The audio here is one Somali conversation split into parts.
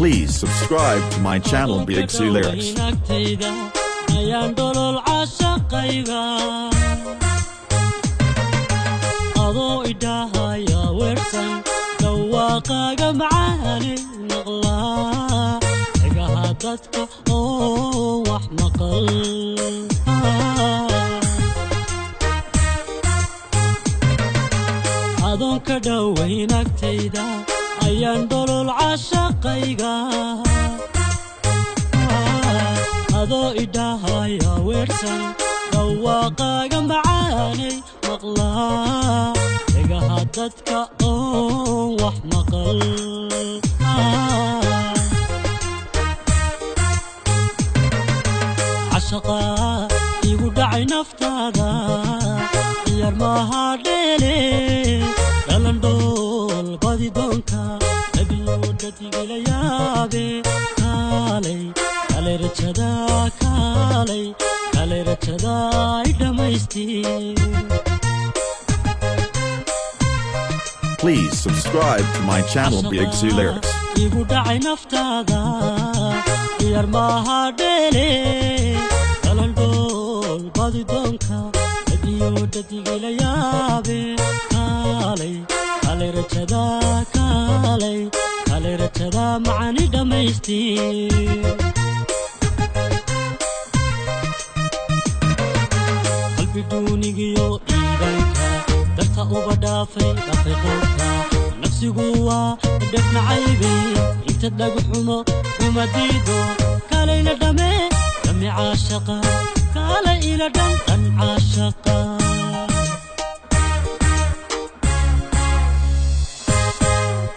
Please subscribe to my channel BXC Lyrics. ayaan dolol caashaqayga adoo idahaya weersan dhawaaqaaga macaanay maqlaa dhagaha dadka oo wax maqal cashaqa igu dhacay naftaada yar maaha dheele dhalandhool badi doonka Please subscribe to my channel BXC Lyrics. معاني دميستي قلبي دونيجيو إيدانكا درتا وبدافي دقيقوكا نفسي قوة دفن عيبي انت دقحمو ومديدو كالي لدمي دمي عاشقا كالي إلى دم عاشقا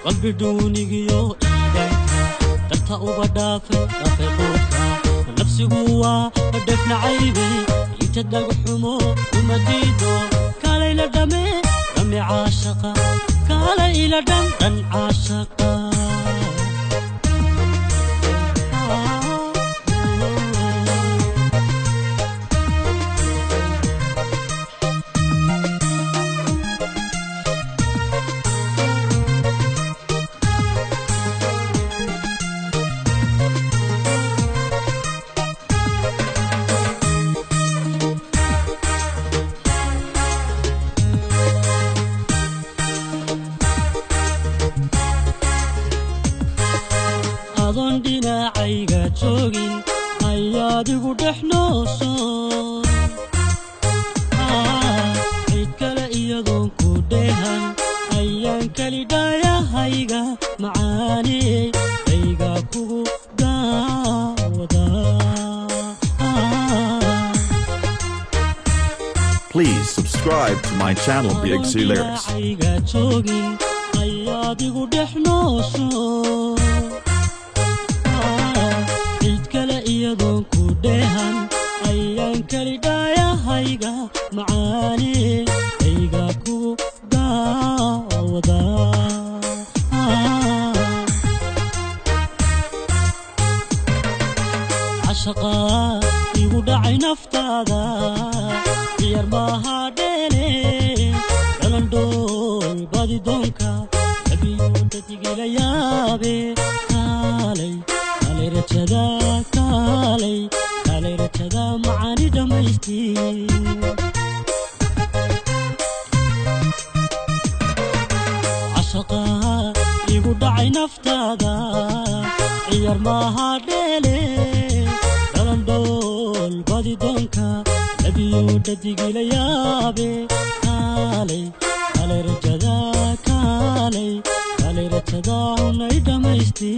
قلبي دونيجيو درتا وبدافي دقيقوكا نفسي قوة دفن عيبي انت دقحمو ومديدو كالي لدمي دمي عاشقا كالي إلى دم عاشقا أظن دينا عيقا توقين أيادي ودحنوصو عيد كلا إيادون كوديهان أيان كالي دايا هايقا معاني عيقا كوغو داودا Please subscribe to my channel BXC Lyrics. عيقا توقين أيادي ودحنوصو iyadoo ku dheehan ayaan kali daayahayga macaani ayga ku daawada cashaqa igu dhacay naftaada yar maaha dheele dhalandhool badi doonka abiyo dadigila yaabe kaalay rajada kaalay rajada macaani dhammaysti cashaqa igu dhacay naftaada yar maaha dheele dhalandhool badi doonka abiyo dadigila yaabe kaalay rajada kaalay rajada hunay dhammaysti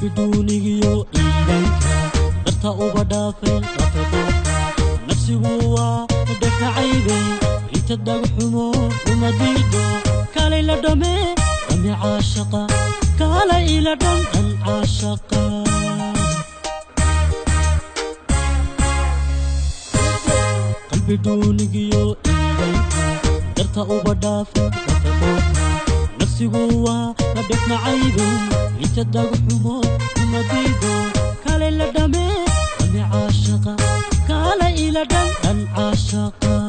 بدونيجيو إيدانكا درتا وبدافي دقيقوكا نفسي قوة دفن عيبي انت دقحمو ومديدو كالي لدمي دمي عاشقا كالي إلى دم عاشقا قلبي دونيجيو إيدانكا درتا وبدافي دقيقوكا نفسي قوة دفن عيبي انت دقحمو ومديدو كالي لدمي دمي عاشقا كالي إلى دم عاشقا